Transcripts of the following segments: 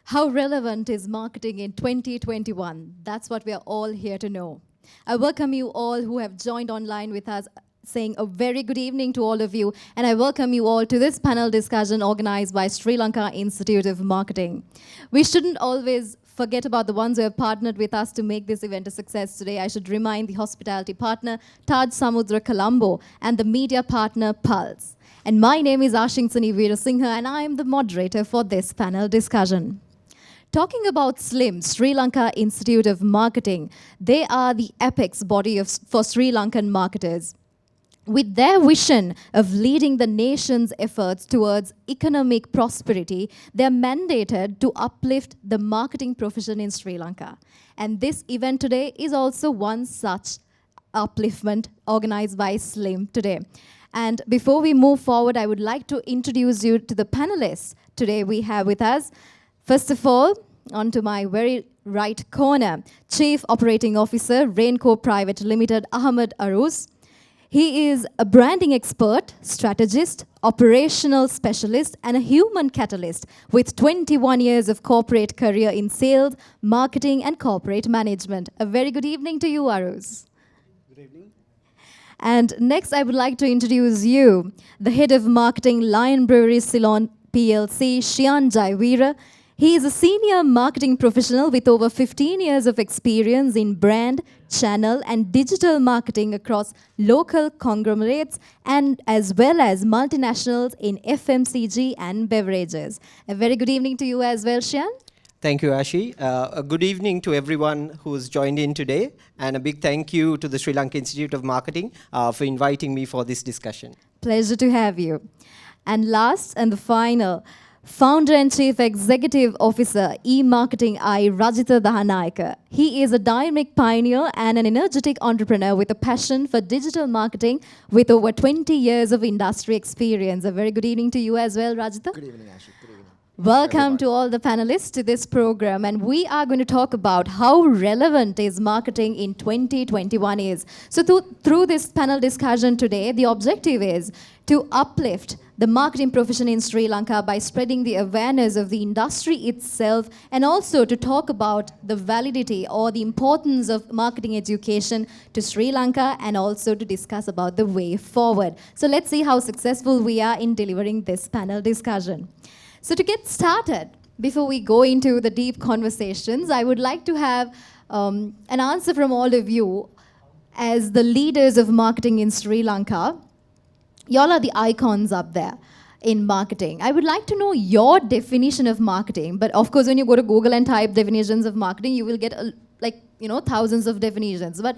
How relevant is marketing in 2021? That's what we are all here to know. I welcome you all who have joined online with us, saying a very good evening to all of you, and I welcome you all to this panel discussion organized by Sri Lanka Institute of Marketing. We shouldn't always forget about the ones who have partnered with us to make this event a success today. I should remind the hospitality partner, Taj Samudra Colombo, and the media partner, Pulse. And my name is Ashinsanie Weerasinghe, and I am the moderator for this panel discussion. Talking about SLIM, Sri Lanka Institute of Marketing, they are the apex body for Sri Lankan marketers. With their vision of leading the nation's efforts towards economic prosperity, they are mandated to uplift the marketing profession in Sri Lanka. And this event today is also one such upliftment organized by SLIM today. And before we move forward, I would like to introduce you to the panelists today we have with us. First of all, onto my very right corner, Chief Operating Officer, Rainco Private Limited, Ahamed Aroos. He is a branding expert, strategist, operational specialist, and a human catalyst with 21 years of corporate career in sales, marketing, and corporate management. A very good evening to you, Aroos. Good evening. And next, I would like to introduce you, the head of marketing, Lion Brewery, Ceylon PLC, Shiyan Jayaweera. He is a senior marketing professional with over 15 years of experience in brand, channel, and digital marketing across local conglomerates and as well as multinationals in FMCG and beverages. A very good evening to you as well, Shiyan. Thank you, Ashi. A good evening to everyone who's joined in today, and a big thank you to the Sri Lanka Institute of Marketing for inviting me for this discussion. Pleasure to have you. And last and the final, Founder and Chief Executive Officer, eMarketingEye, Rajitha Dahanayake. He is a dynamic pioneer and an energetic entrepreneur with a passion for digital marketing with over 20 years of industry experience. A very good evening to you as well, Rajitha. Good evening, Ashi. Good evening. Welcome to all the panelists to this program, and we are going to talk about how relevant is marketing in 2021 is. So through this panel discussion today, the objective is to uplift the marketing profession in Sri Lanka by spreading the awareness of the industry itself, and also to talk about the validity or the importance of marketing education to Sri Lanka, and also to discuss about the way forward. So let's see how successful we are in delivering this panel discussion. So to get started, before we go into the deep conversations, I would like to have an answer from all of you as the leaders of marketing in Sri Lanka. Y'all are the icons up there in marketing. I would like to know your definition of marketing, but of course when you go to Google and type definitions of marketing, you will get thousands of definitions. But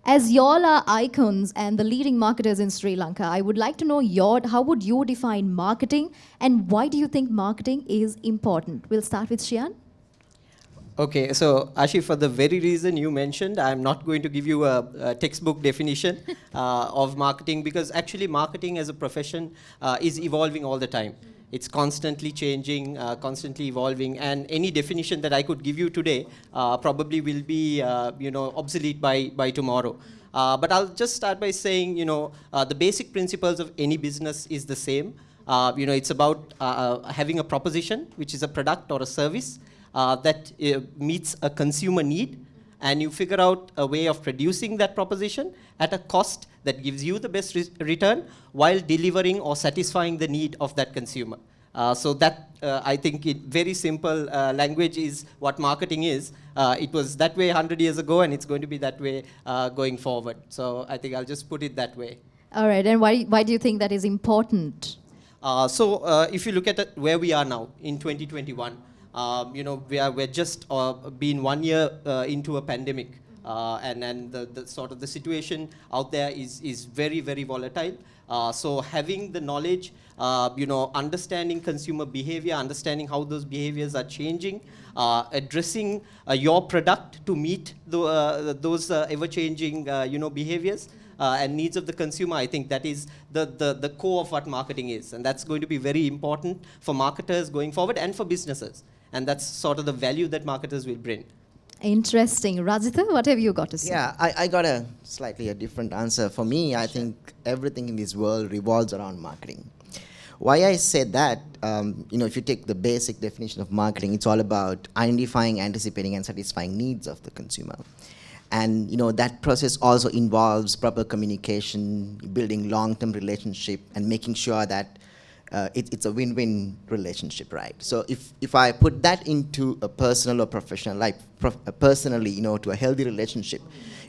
as y'all are icons and the leading marketers in Sri Lanka, I would like to know how would you define marketing, and why do you think marketing is important? We'll start with Shiyan. Okay, so Ashi, for the very reason you mentioned, I'm not going to give you a textbook definition of marketing, because actually marketing as a profession is evolving all the time. It's constantly changing, constantly evolving, and any definition that I could give you today probably will be obsolete by tomorrow. But I'll just start by saying, the basic principles of any business is the same. It's about having a proposition, which is a product or a service that meets a consumer need, and you figure out a way of producing that proposition at a cost that gives you the best return while delivering or satisfying the need of that consumer. So that, I think, in very simple language is what marketing is. It was that way 100 years ago, and it's going to be that way going forward. So I think I'll just put it that way. All right, and why do you think that is important? If you look at where we are now in 2021, we're just been 1 year into a pandemic, and the sort of the situation out there is very, very volatile. So having the knowledge, understanding consumer behavior, understanding how those behaviors are changing, addressing your product to meet those ever-changing, behaviors and needs of the consumer, I think that is the core of what marketing is, and that's going to be very important for marketers going forward and for businesses. And that's sort of the value that marketers will bring. Interesting. Rajitha, what have you got to say? Yeah, I got a slightly different answer. For me, I think everything in this world revolves around marketing. why I said that, if you take the basic definition of marketing, it's all about identifying, anticipating, and satisfying needs of the consumer. And that process also involves proper communication, building long-term relationship, and making sure that it's a win-win relationship, right? So if I put that into a personal or professional life, personally, to a healthy relationship,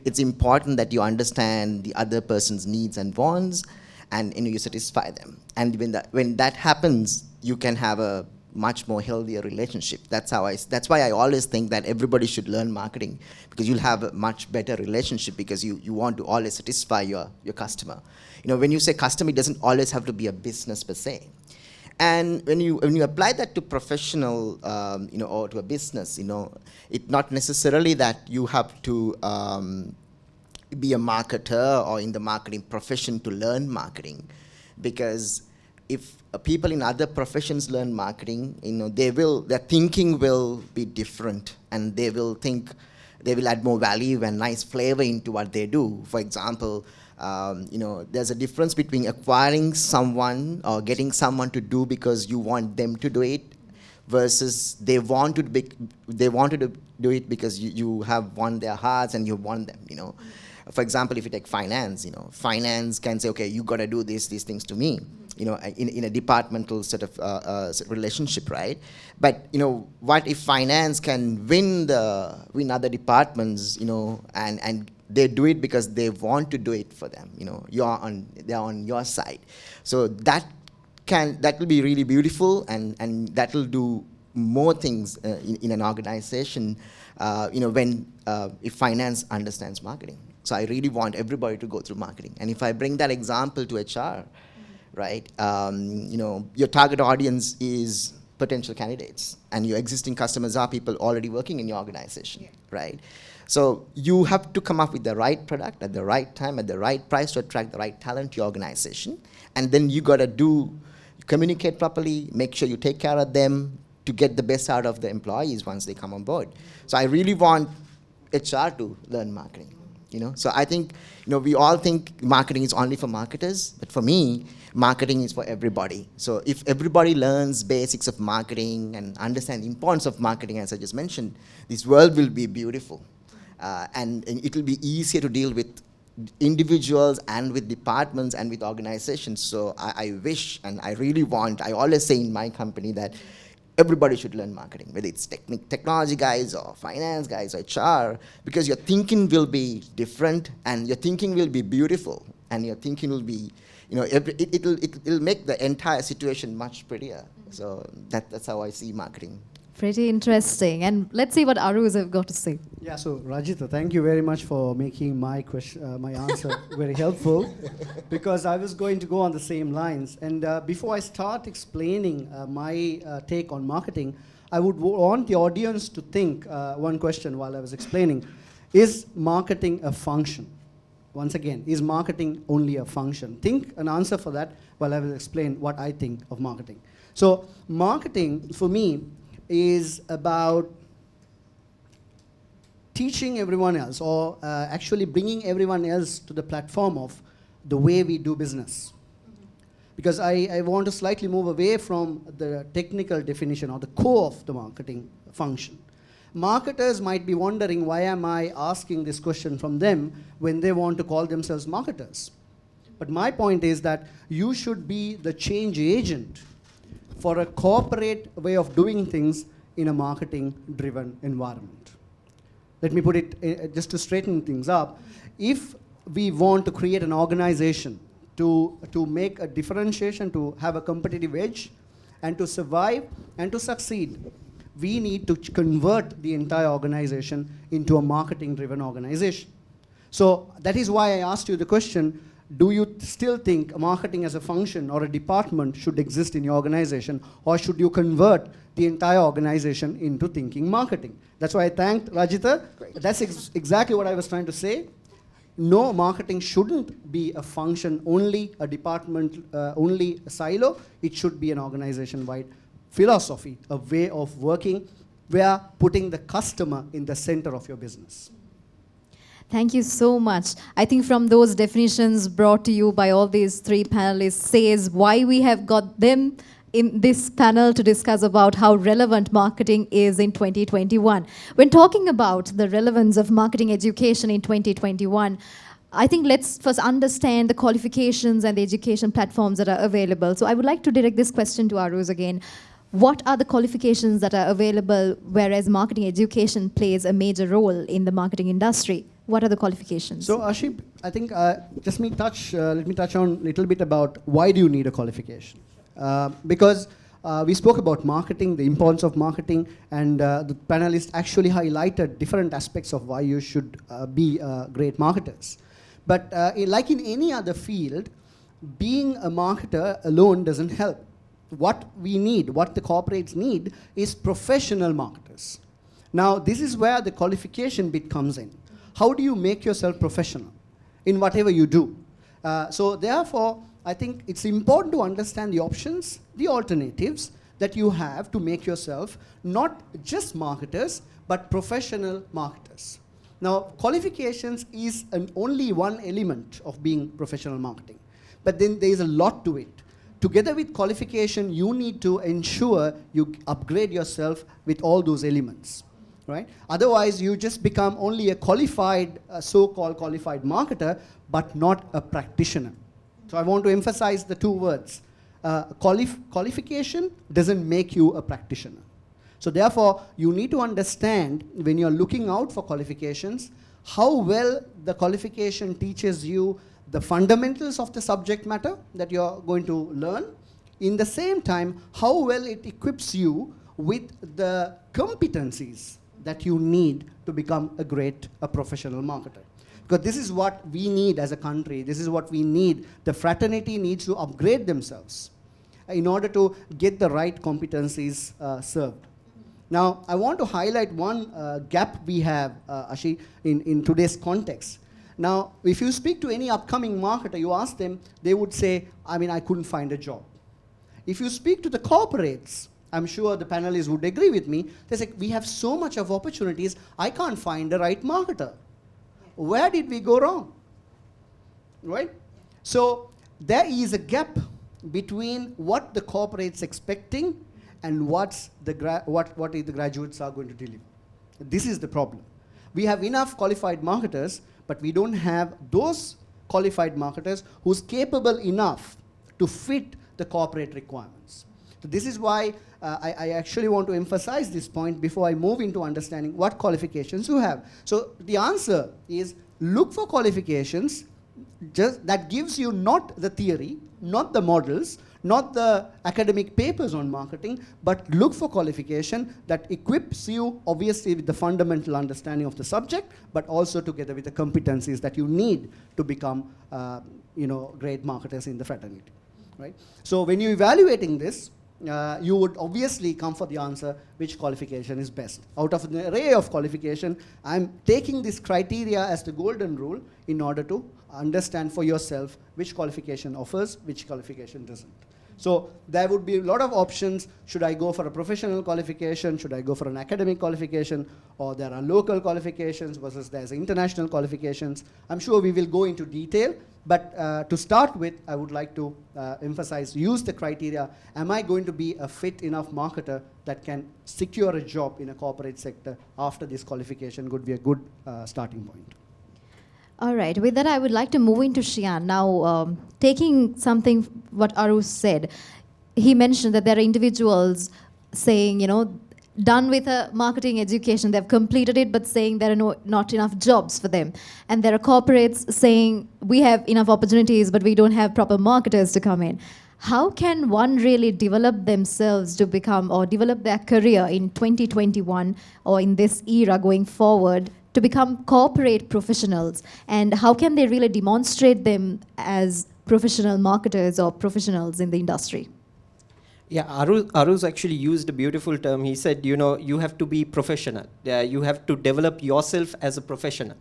it's important that you understand the other person's needs and wants, and you satisfy them. And when that happens, you can have a much more healthier relationship. That's why I always think that everybody should learn marketing, because you'll have a much better relationship, because you want to always satisfy your customer. When you say customer, it doesn't always have to be a business per se. And when you apply that to professional, or to a business, it's not necessarily that you have to be a marketer or in the marketing profession to learn marketing, because if people in other professions learn marketing, their thinking will be different, and they will add more value and nice flavor into what they do. For example, there's a difference between acquiring someone or getting someone to do because you want them to do it, versus they want to do it because you have won their hearts and you want them. For example, if you take finance, finance can say, okay, you got to do these things to me, in a departmental sort of relationship, right? But what if finance can win other departments, and they do it because they want to do it for them, they're on your side. So that will be really beautiful, and that will do more things in an organization, if finance understands marketing. So I really want everybody to go through marketing. And if I bring that example to HR, right, your target audience is potential candidates, and your existing customers are people already working in your organization, right? So you have to come up with the right product at the right time, at the right price, to attract the right talent to your organization. And then you got to communicate properly, make sure you take care of them to get the best out of the employees once they come on board. So I really want HR to learn marketing. So I think, we all think marketing is only for marketers, but for me, marketing is for everybody. So if everybody learns basics of marketing and understand the importance of marketing, as I just mentioned, this world will be beautiful. And it will be easier to deal with individuals and with departments and with organizations. So I wish, and I really want, I always say in my company that everybody should learn marketing, whether it's technology guys or finance guys or HR, because your thinking will be different, and your thinking will be beautiful, and your thinking will be, it'll make the entire situation much prettier. So that's how I see marketing. Pretty interesting. And let's see what Aroos have got to say. Yeah, so Rajitha, thank you very much for making my question, my answer very helpful, because I was going to go on the same lines. And before I start explaining my take on marketing, I would want the audience to think one question while I was explaining. Is marketing a function? Once again, is marketing only a function? Think an answer for that while I will explain what I think of marketing. So marketing, for me, is about teaching everyone else, or actually bringing everyone else to the platform of the way we do business. Because I want to slightly move away from the technical definition or the core of the marketing function. Marketers might be wondering, why am I asking this question from them when they want to call themselves marketers? But my point is that you should be the change agent for a corporate way of doing things in a marketing-driven environment. Let me put it, just to straighten things up. If we want to create an organization to make a differentiation, to have a competitive edge, and to survive and to succeed, we need to convert the entire organization into a marketing-driven organization. So that is why I asked you the question, do you still think marketing as a function or a department should exist in your organization, or should you convert the entire organization into thinking marketing? That's why I thanked Rajitha. That's exactly what I was trying to say. No, marketing shouldn't be a function, only a department, only a silo. It should be an organization-wide philosophy, a way of working where putting the customer in the center of your business. Thank you so much. I think from those definitions brought to you by all these three panelists says why we have got them in this panel to discuss about how relevant marketing is in 2021. When talking about the relevance of marketing education in 2021, I think let's first understand the qualifications and the education platforms that are available. So I would like to direct this question to Aroos again. What are the qualifications that are available, whereas marketing education plays a major role in the marketing industry? What are the qualifications? So Ashib, I think let me touch on a little bit about why do you need a qualification? Because we spoke about marketing, the importance of marketing, and the panelists actually highlighted different aspects of why you should be great marketers. But like in any other field, being a marketer alone doesn't help. What we need, what the corporates need, is professional marketers. Now, this is where the qualification bit comes in. How do you make yourself professional in whatever you do? So therefore, I think it's important to understand the options, the alternatives that you have to make yourself not just marketers, but professional marketers. Now, qualifications is only one element of being professional marketing. But then there is a lot to it. Together with qualification, you need to ensure you upgrade yourself with all those elements. Right? Otherwise, you just become only a qualified, so-called qualified marketer, but not a practitioner. So I want to emphasize the two words. Qualification doesn't make you a practitioner. So therefore, you need to understand when you're looking out for qualifications, how well the qualification teaches you the fundamentals of the subject matter that you're going to learn. In the same time, how well it equips you with the competencies that you need to become a professional marketer. Because this is what we need as a country. This is what we need. The fraternity needs to upgrade themselves in order to get the right competencies served. Now, I want to highlight one gap we have, Ashi, in today's context. Now, if you speak to any upcoming marketer, you ask them, they would say, I couldn't find a job. If you speak to the corporates, I'm sure the panelists would agree with me, they say, we have so much of opportunities, I can't find the right marketer. Where did we go wrong? Right? So, there is a gap between what the corporates expecting and what the graduates are going to deliver. This is the problem. We have enough qualified marketers, but we don't have those qualified marketers who's capable enough to fit the corporate requirements. So this is why I actually want to emphasize this point before I move into understanding what qualifications you have. So the answer is look for qualifications that gives you not the theory, not the models, not the academic papers on marketing, but look for qualification that equips you, obviously, with the fundamental understanding of the subject, but also together with the competencies that you need to become, great marketers in the fraternity, right? So when you're evaluating this, you would obviously come for the answer, which qualification is best. Out of an array of qualification, I'm taking this criteria as the golden rule in order to understand for yourself which qualification offers, which qualification doesn't. So there would be a lot of options. Should I go for a professional qualification? Should I go for an academic qualification? Or there are local qualifications versus there's international qualifications. I'm sure we will go into detail. But to start with, I would like to emphasize, use the criteria. Am I going to be a fit enough marketer that can secure a job in a corporate sector after this qualification would be a good starting point. All right, with that, I would like to move into Shiyan. Now, taking something what Aroos said, he mentioned that there are individuals saying, done with a marketing education, they've completed it, but saying there are not enough jobs for them. And there are corporates saying, we have enough opportunities, but we don't have proper marketers to come in. How can one really develop themselves to become, or develop their career in 2021, or in this era going forward, to become corporate professionals? And how can they really demonstrate them as professional marketers or professionals in the industry? Yeah, Aroos actually used a beautiful term. He said, you have to be professional. You have to develop yourself as a professional.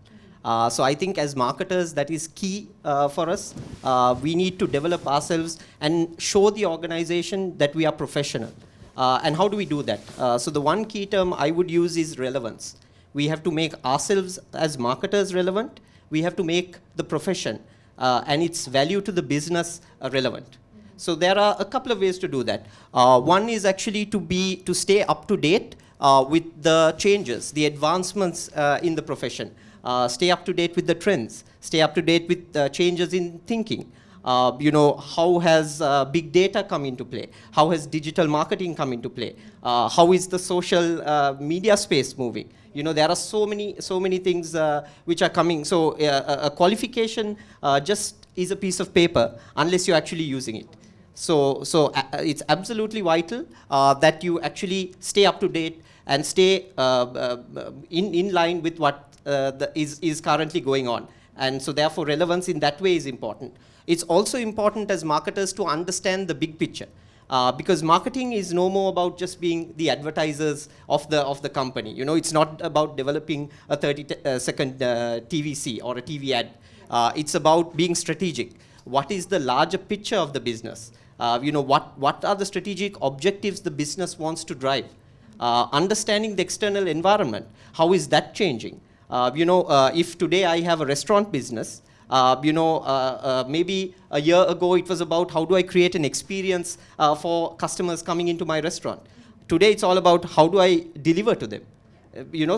So I think as marketers, that is key for us. We need to develop ourselves and show the organization that we are professional. And how do we do that? So the one key term I would use is relevance. We have to make ourselves as marketers relevant. We have to make the profession and its value to the business relevant. So there are a couple of ways to do that. One is actually to stay up to date with the changes, the advancements in the profession. Stay up to date with the trends. Stay up to date with changes in thinking. How has big data come into play? How has digital marketing come into play? How is the social media space moving? There are so many things which are coming. So a qualification just is a piece of paper unless you're actually using it. So it's absolutely vital that you actually stay up to date and stay in line with what is currently going on. And so therefore relevance in that way is important. It's also important as marketers to understand the big picture. Because marketing is no more about just being the advertisers of the company. It's not about developing a 30-second TVC or a TV ad. It's about being strategic. What is the larger picture of the business? What are the strategic objectives the business wants to drive? Understanding the external environment. How is that changing? If today I have a restaurant business, maybe a year ago it was about how do I create an experience for customers coming into my restaurant. Today it's all about how do I deliver to them.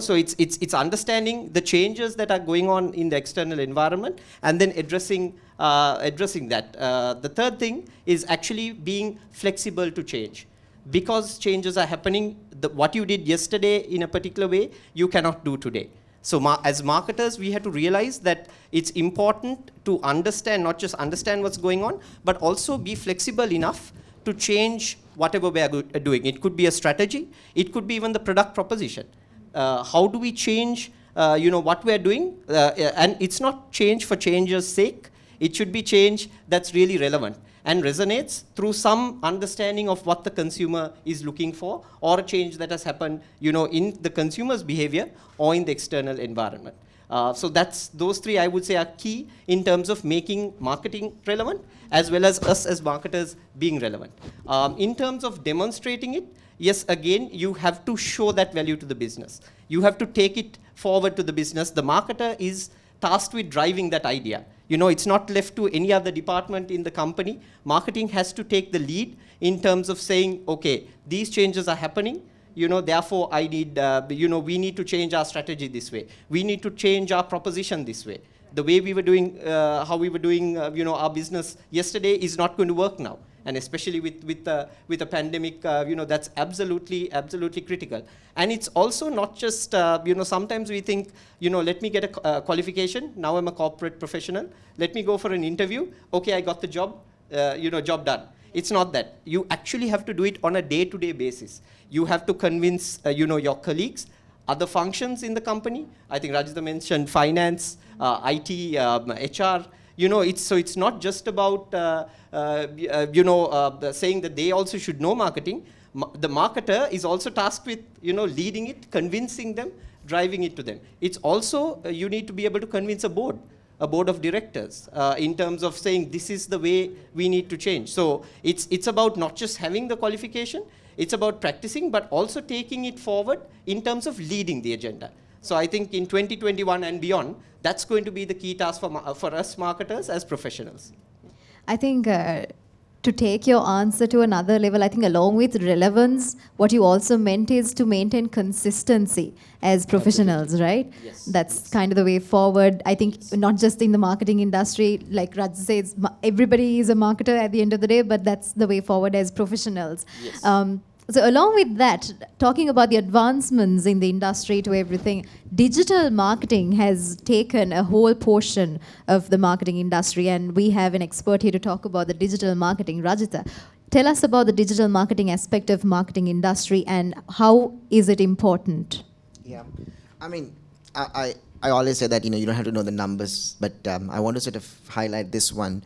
So it's understanding the changes that are going on in the external environment and then addressing that. The third thing is actually being flexible to change. Because changes are happening, what you did yesterday in a particular way, you cannot do today. So as marketers, we have to realize that it's important to understand, not just understand what's going on, but also be flexible enough to change whatever we are doing. It could be a strategy. It could be even the product proposition. How do we change what we are doing? And it's not change for change's sake. It should be change that's really relevant and resonates through some understanding of what the consumer is looking for, or a change that has happened in the consumer's behavior or in the external environment. So those three, I would say, are key in terms of making marketing relevant, as well as us as marketers being relevant. In terms of demonstrating it, yes, again, you have to show that value to the business. You have to take it forward to the business. The marketer is tasked with driving that idea. It's not left to any other department in the company. Marketing has to take the lead in terms of saying, okay, these changes are happening. Therefore, I need, we need to change our strategy this way. We need to change our proposition this way. The way we were doing, how we were doing, our business yesterday is not going to work now. And especially with a pandemic, that's absolutely critical. And it's also not just, sometimes we think, let me get a qualification. Now I'm a corporate professional. Let me go for an interview. Okay, I got the job, job done. It's not that. You actually have to do it on a day-to-day basis. You have to convince, your colleagues, other functions in the company. I think Rajitha mentioned finance, IT, HR. It's not just about saying that they also should know marketing. The marketer is also tasked with leading it, convincing them, driving it to them. It's also you need to be able to convince a board of directors in terms of saying this is the way we need to change. So it's about not just having the qualification, it's about practicing, but also taking it forward in terms of leading the agenda. So I think in 2021 and beyond, that's going to be the key task for us marketers as professionals. I think to take your answer to another level, I think along with relevance, what you also meant is to maintain consistency as professionals, right? Yes. That's kind of the way forward. I think not just in the marketing industry, like Raj says, everybody is a marketer at the end of the day, but that's the way forward as professionals. Yes. So along with that, talking about the advancements in the industry to everything, digital marketing has taken a whole portion of the marketing industry, and we have an expert here to talk about the digital marketing. Rajitha, tell us about the digital marketing aspect of marketing industry and how is it important? Yeah, I mean, I always say that you don't have to know the numbers, but I want to sort of highlight this one.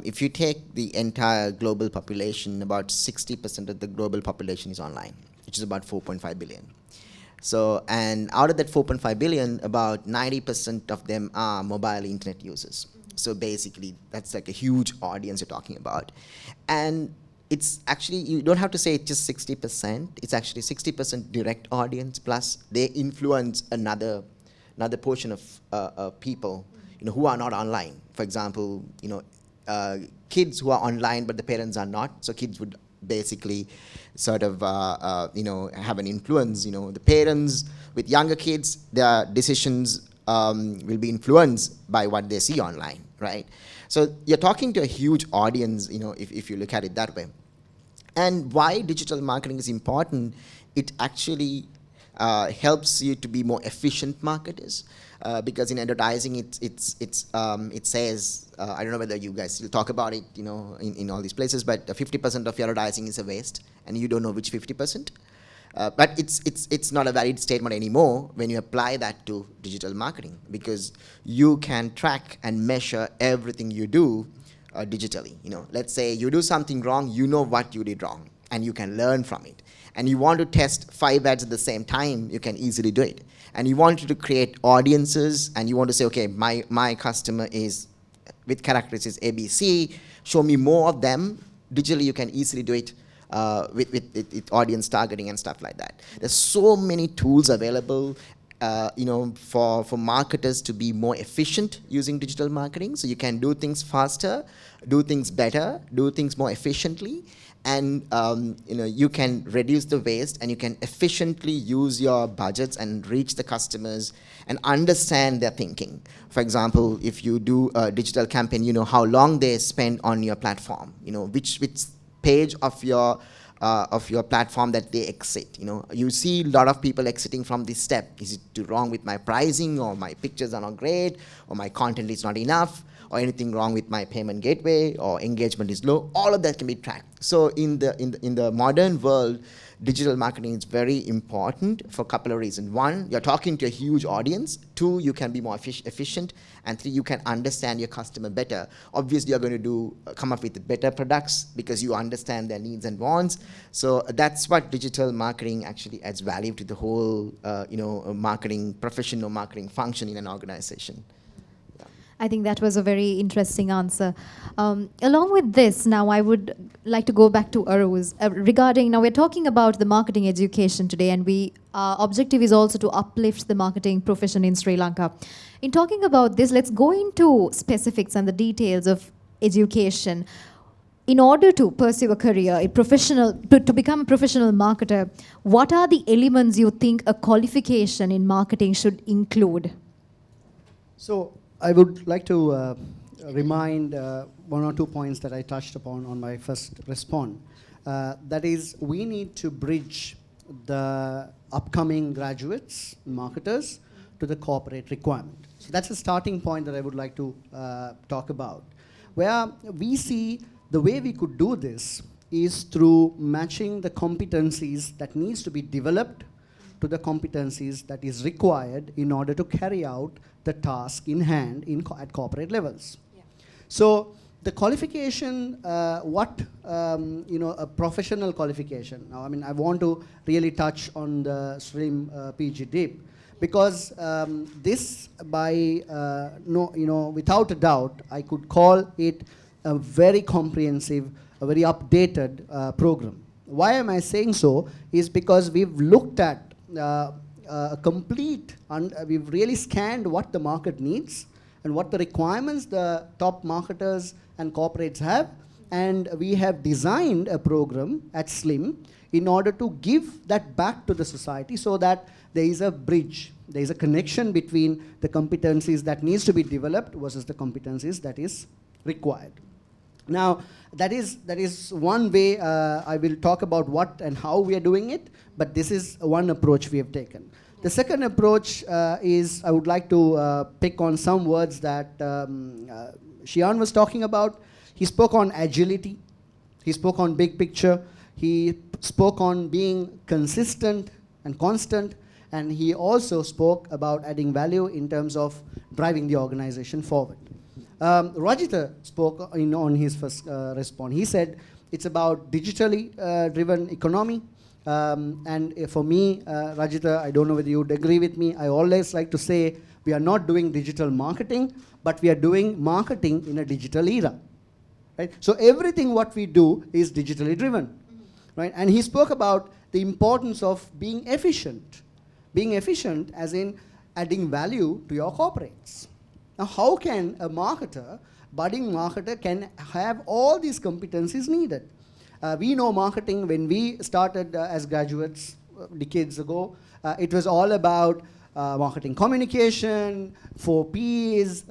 If you take the entire global population, about 60% of the global population is online, which is about 4.5 billion. So, and out of that 4.5 billion, about 90% of them are mobile internet users. So basically, that's like a huge audience you're talking about. And it's actually, you don't have to say it's just 60%. It's actually 60% direct audience, plus they influence another portion of people, who are not online. For example, kids who are online but the parents are not. So kids would basically sort of have an influence. The parents with younger kids, their decisions will be influenced by what they see online, right? So you're talking to a huge audience, if you look at it that way. And why digital marketing is important, it actually helps you to be more efficient marketers. Because in advertising, it says, I don't know whether you guys still talk about it, in all these places, but 50% of your advertising is a waste, and you don't know which 50%. But it's not a valid statement anymore when you apply that to digital marketing, because you can track and measure everything you do digitally. Let's say you do something wrong, you know what you did wrong, and you can learn from it. And you want to test 5 ads at the same time, you can easily do it. And you want to create audiences, and you want to say, okay, my customer is with characteristics ABC, show me more of them. Digitally, you can easily do it with audience targeting and stuff like that. There's so many tools available, for marketers to be more efficient using digital marketing. So you can do things faster, do things better, do things more efficiently, and you can reduce the waste, and you can efficiently use your budgets and reach the customers and understand their thinking. For example, if you do a digital campaign, you know how long they spend on your platform, which page of your platform that they exit. You see a lot of people exiting from this step. Is it wrong with my pricing, or my pictures are not great, or my content is not enough, or anything wrong with my payment gateway, or engagement is low? All of that can be tracked. So in the modern world, digital marketing is very important for a couple of reasons. 1, you're talking to a huge audience. 2, you can be more efficient. And 3, you can understand your customer better. Obviously, you're going to come up with better products because you understand their needs and wants. So that's what digital marketing actually adds value to the whole, marketing profession or marketing function in an organization. I think that was a very interesting answer. Along with this, now I would like to go back to Aroos regarding, now we're talking about the marketing education today, and our objective is also to uplift the marketing profession in Sri Lanka. In talking about this, let's go into specifics and the details of education. In order to pursue a career, to become a professional marketer, what are the elements you think a qualification in marketing should include? So I would like to remind 1 or 2 points that I touched upon on my first response. That is, we need to bridge the upcoming graduates, marketers, to the corporate requirement. So that's a starting point that I would like to talk about. Where we see the way we could do this is through matching the competencies that needs to be developed to the competencies that is required in order to carry out the task in hand at corporate levels. Yeah. So the qualification, a professional qualification. Now, I want to really touch on the stream PGDIP, because this, without a doubt, I could call it a very comprehensive, a very updated program. Why am I saying so? Is because we've looked at a complete, we've really scanned what the market needs and what the requirements the top marketers and corporates have, and we have designed a program at SLIM in order to give that back to the society, so that there is a bridge, there is a connection between the competencies that needs to be developed versus the competencies that is required. Now, that is one way I will talk about what and how we are doing it, but this is one approach we have taken. The second approach is, I would like to pick on some words that Shiyan was talking about. He spoke on agility, he spoke on big picture, he spoke on being consistent and constant, and he also spoke about adding value in terms of driving the organization forward. Rajitha spoke on his first response. He said it's about digitally driven economy. And for me, Rajitha, I don't know whether you would agree with me, I always like to say we are not doing digital marketing, but we are doing marketing in a digital era. right? So everything what we do is digitally driven, right? And he spoke about the importance of being efficient. Being efficient as in adding value to your corporates. Now, how can a marketer, budding marketer, can have all these competencies needed? We know marketing when we started as graduates decades ago. It was all about marketing communication, 4 Ps,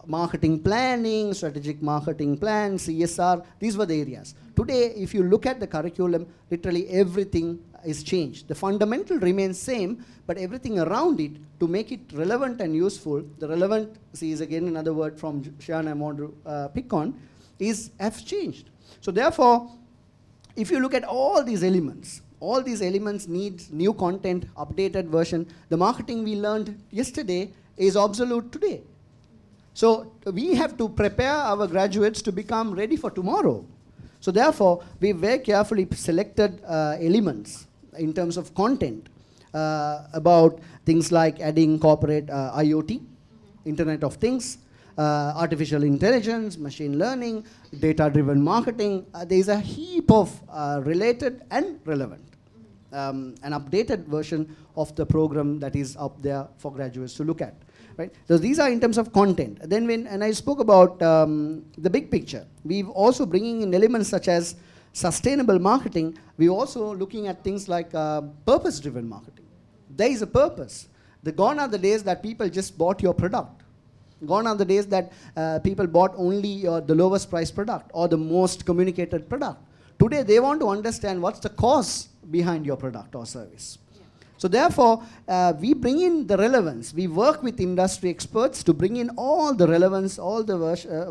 marketing planning, strategic marketing plan, CSR. These were the areas. Today, if you look at the curriculum, literally everything is changed. The fundamental remains same, but everything around it to make it relevant and useful, the relevant, see, is again another word from Shiyan I want to pick on, have changed. So therefore, if you look at all these elements need new content, updated version. The marketing we learned yesterday is obsolete today. So we have to prepare our graduates to become ready for tomorrow. So therefore, we very carefully selected elements in terms of content about things like adding corporate IoT, Internet of Things, artificial intelligence, machine learning, data-driven marketing. There is a heap of related and relevant, an updated version of the program that is up there for graduates to look at. Right? So these are in terms of content. Then when I spoke about the big picture, we've also bringing in elements such as sustainable marketing. We're also looking at things like purpose-driven marketing. There is a purpose. Gone are the days that people just bought your product. Gone are the days that people bought only the lowest price product or the most communicated product. Today they want to understand what's the cause behind your product or service. So therefore, we bring in the relevance. We work with industry experts to bring in all the relevance, all the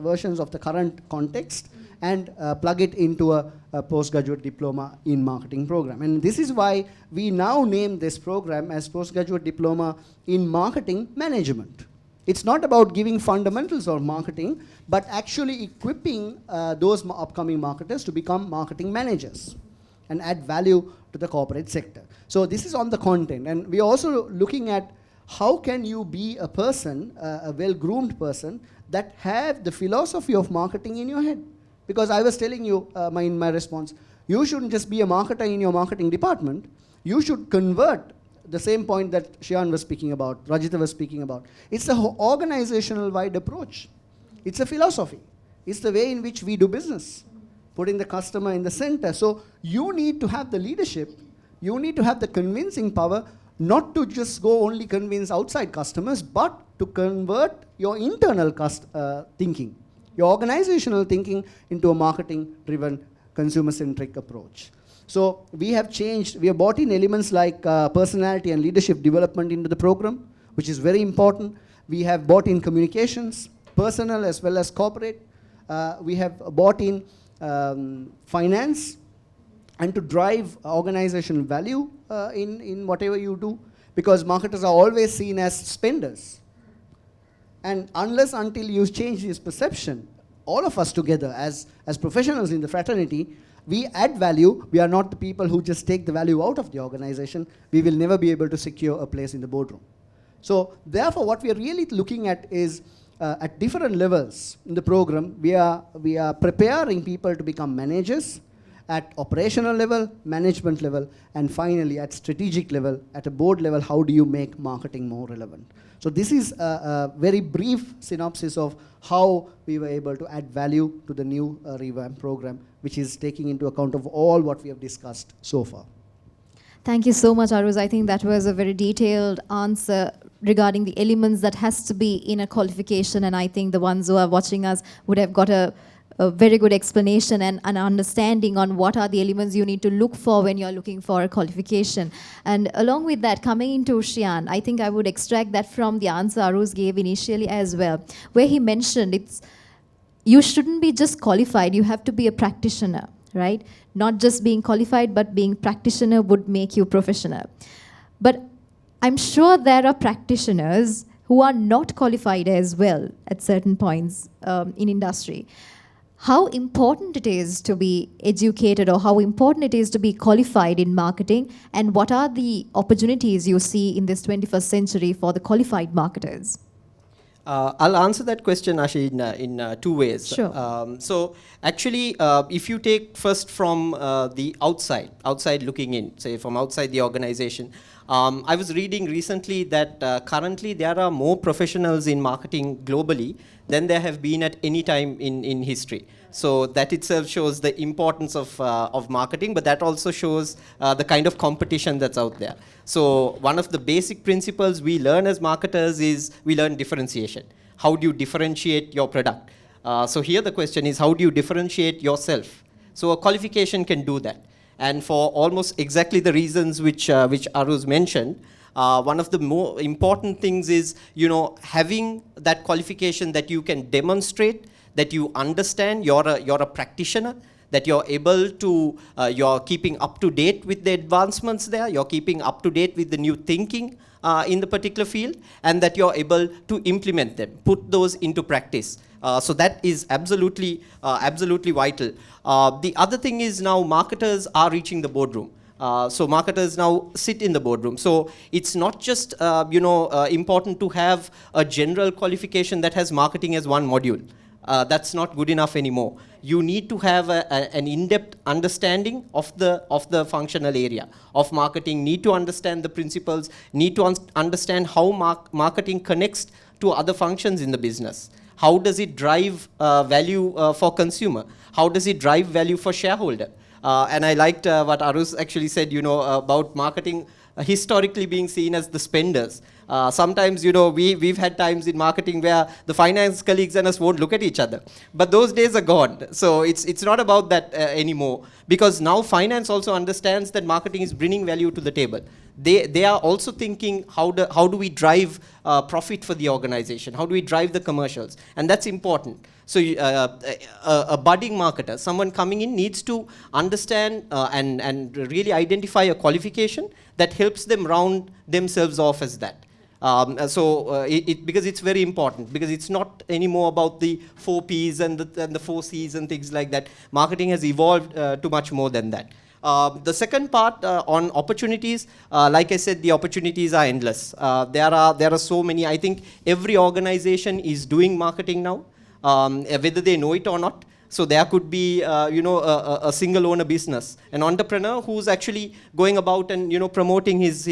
versions of the current context, and plug it into a postgraduate diploma in marketing program. And this is why we now name this program as Postgraduate Diploma in Marketing Management. It's not about giving fundamentals of marketing, but actually equipping those upcoming marketers to become marketing managers and add value to the corporate sector. So this is on the content, and we're also looking at how can you be a person, a well-groomed person, that have the philosophy of marketing in your head. Because I was telling you in my response, you shouldn't just be a marketer in your marketing department, you should convert the same point that Shiyan was speaking about, Rajitha was speaking about. It's an organizational wide approach. It's a philosophy. It's the way in which we do business, putting the customer in the center. So you need to have the leadership, you need to have the convincing power, not to just go only convince outside customers, but to convert your internal thinking, your organizational thinking into a marketing-driven, consumer-centric approach. So we have changed, we have brought in elements like personality and leadership development into the program, which is very important. We have brought in communications, personal as well as corporate. We have brought in finance, and to drive organizational value in whatever you do, because marketers are always seen as spenders. And until you change this perception, all of us together as professionals in the fraternity, we add value. We are not the people who just take the value out of the organization. We will never be able to secure a place in the boardroom. So therefore, what we are really looking at is at different levels in the program, we are preparing people to become managers at operational level, management level, and finally at strategic level, at a board level, how do you make marketing more relevant? So this is a very brief synopsis of how we were able to add value to the new revamped program, which is taking into account of all what we have discussed so far. Thank you so much, Aroos. I think that was a very detailed answer regarding the elements that has to be in a qualification, and I think the ones who are watching us would have got a very good explanation and an understanding on what are the elements you need to look for when you're looking for a qualification. And along with that, coming into Shiyan, I think I would extract that from the answer Aroos gave initially as well, where he mentioned you shouldn't be just qualified, you have to be a practitioner, right? Not just being qualified, but being practitioner would make you professional. But I'm sure there are practitioners who are not qualified as well at certain points in industry. How important it is to be educated, or how important it is to be qualified in marketing, and what are the opportunities you see in this 21st century for the qualified marketers? I'll answer that question, Ashi, in two ways. Sure. So actually, if you take first from the outside looking in, say from outside the organization, I was reading recently that currently there are more professionals in marketing globally than there have been at any time in history. So that itself shows the importance of marketing, but that also shows the kind of competition that's out there. So one of the basic principles we learn as marketers is we learn differentiation. How do you differentiate your product? So here the question is, how do you differentiate yourself? So a qualification can do that. And for almost exactly the reasons which Aroos mentioned, one of the more important things is, having that qualification that you can demonstrate, that you understand, you're a practitioner, that you're able to, you're keeping up to date with the advancements there, you're keeping up to date with the new thinking in the particular field, and that you're able to implement them, put those into practice. So that is absolutely vital. The other thing is now marketers are reaching the boardroom. So marketers now sit in the boardroom. So it's not just important to have a general qualification that has marketing as one module. That's not good enough anymore. You need to have an in-depth understanding of the functional area of marketing, need to understand the principles, need to understand how marketing connects to other functions in the business. How does it drive value for consumer? How does it drive value for shareholder? And I liked what Aroos actually said, about marketing historically being seen as the spenders. Sometimes, we've had times in marketing where the finance colleagues and us won't look at each other. But those days are gone. So it's not about that anymore, because now finance also understands that marketing is bringing value to the table. They are also thinking, how do we drive profit for the organization? How do we drive the commercials? And that's important. So a budding marketer, someone coming in, needs to understand and really identify a qualification that helps them round themselves off as that. Because it's very important, because it's not anymore about the 4 Ps and the 4 Cs and things like that. Marketing has evolved to much more than that. The second part on opportunities, like I said, the opportunities are endless. There are so many. I think every organization is doing marketing now, whether they know it or not. So there could be, a single owner business, an entrepreneur who's actually going about and promoting his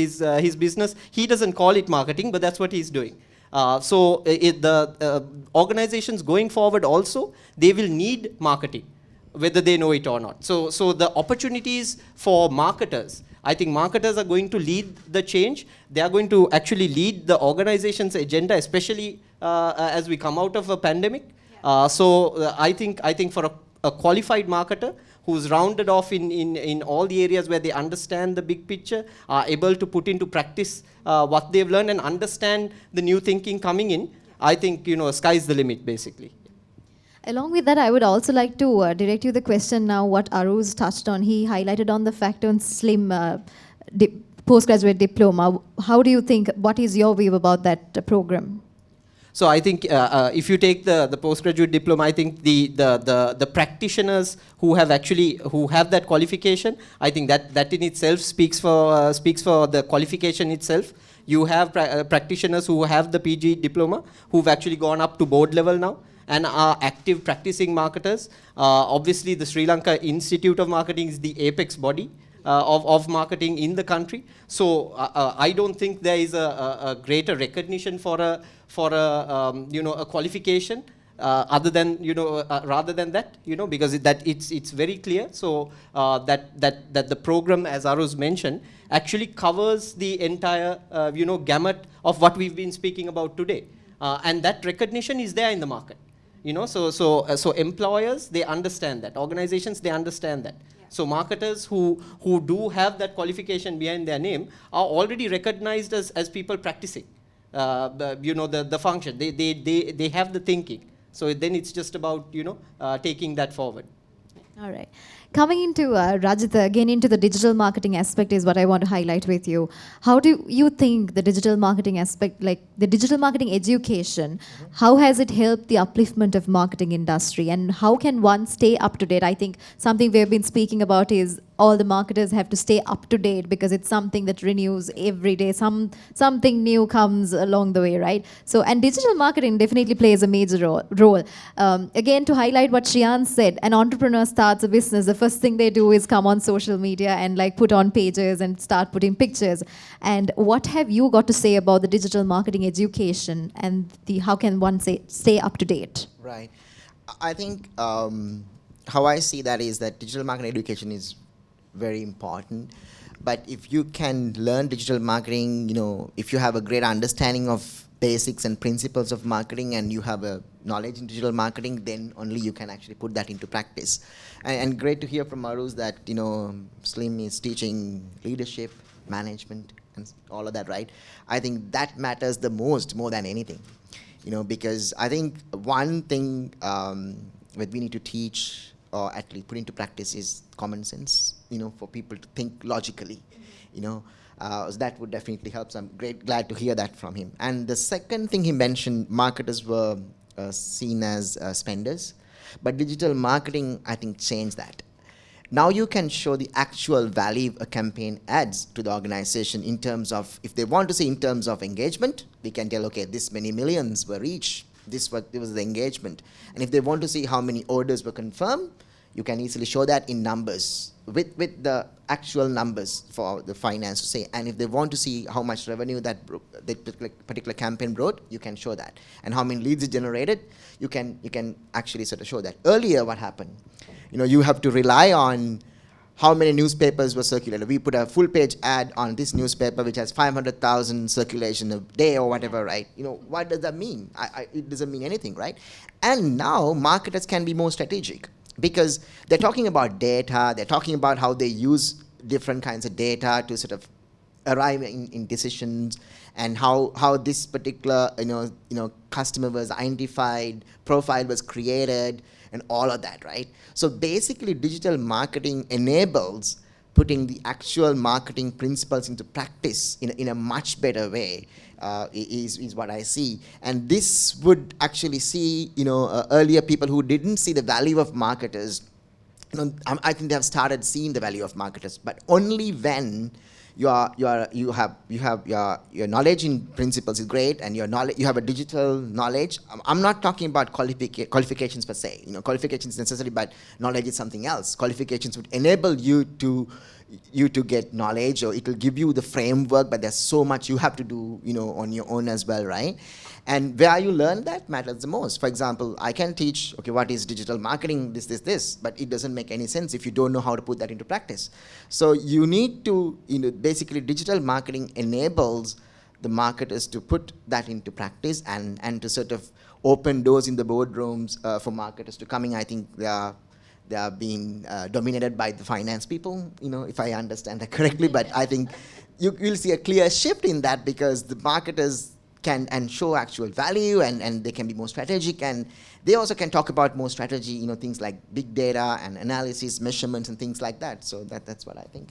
business. He doesn't call it marketing, but that's what he's doing. So the organizations going forward also, they will need marketing, whether they know it or not. So the opportunities for marketers, I think marketers are going to lead the change. They are going to actually lead the organization's agenda, especially as we come out of a pandemic. I think for a qualified marketer who's rounded off in all the areas where they understand the big picture, are able to put into practice what they've learned and understand the new thinking coming in, I think, sky's the limit, basically. Along with that, I would also like to direct you the question now what Aroos touched on. He highlighted on the fact on SLIM postgraduate diploma. How do you think, what is your view about that program? So I think if you take the postgraduate diploma, I think the practitioners who have that qualification, I think that in itself speaks for the qualification itself. You have practitioners who have the PG diploma who've actually gone up to board level now and are active practicing marketers. Obviously, the Sri Lanka Institute of Marketing is the apex body of marketing in the country. So I don't think there is a greater recognition for a qualification other than rather than that, because it's very clear. So that the program, as Aroos mentioned, actually covers the entire gamut of what we've been speaking about today, and that recognition is there in the market. So employers, they understand that. Organizations, they understand that. So marketers who do have that qualification behind their name are already recognized as people practicing the function. They have the thinking. So then it's just about taking that forward. All right. Coming into Rajitha, again into the digital marketing aspect is what I want to highlight with you. How do you think the digital marketing aspect, like the digital marketing education, how has it helped the upliftment of marketing industry, and how can one stay up to date? I think something we've been speaking about is all the marketers have to stay up to date because it's something that renews every day. Something new comes along the way, right? So, and digital marketing definitely plays a major role. Again, to highlight what Shiyan said, an entrepreneur starts a business, the first thing they do is come on social media and like put on pages and start putting pictures. And what have you got to say about the digital marketing education and how can one stay up to date? Right. I think how I see that is that digital marketing education is very important. But if you can learn digital marketing, if you have a great understanding of basics and principles of marketing and you have a knowledge in digital marketing, then only you can actually put that into practice. And great to hear from Aroos that, Slim is teaching leadership, management, and all of that, right? I think that matters the most, more than anything. Because I think one thing that we need to teach or at least put into practice is common sense, for people to think logically, so that would definitely help. So I'm glad to hear that from him. And the second thing he mentioned, marketers were seen as spenders, but digital marketing, I think, changed that. Now you can show the actual value a campaign adds to the organization in terms of, if they want to see in terms of engagement, we can tell, okay, this many millions were reached, this was the engagement. And if they want to see how many orders were confirmed, you can easily show that in numbers, with the actual numbers for the finance to say. And if they want to see how much revenue that particular campaign brought, you can show that. And how many leads it generated, you can actually sort of show that. Earlier, what happened? You have to rely on how many newspapers were circulated. We put a full-page ad on this newspaper, which has 500,000 circulation a day or whatever, right? What does that mean? It doesn't mean anything, right? And now marketers can be more strategic because they're talking about data. They're talking about how they use different kinds of data to sort of arrive in decisions, and how this particular customer was identified, profile was created, and all of that, right? So basically, digital marketing enables putting the actual marketing principles into practice in a much better way, is what I see. And this would actually see, earlier people who didn't see the value of marketers, I think they have started seeing the value of marketers, but only when you have your knowledge in principles is great, and you have a digital knowledge. I'm not talking about qualifications per se. Qualifications necessary, but knowledge is something else. Qualifications would enable you to get knowledge, or it will give you the framework, but there's so much you have to do, on your own as well, right? And where you learn that matters the most. For example, I can teach, okay, what is digital marketing, this, but it doesn't make any sense if you don't know how to put that into practice. So you need to, basically digital marketing enables the marketers to put that into practice and to sort of open doors in the boardrooms for marketers to coming. I think they are being dominated by the finance people, if I understand that correctly. But I think you'll see a clear shift in that because the marketers can show actual value, and they can be more strategic, and they also can talk about more strategy, things like big data and analysis, measurements, and things like that. So that's what I think.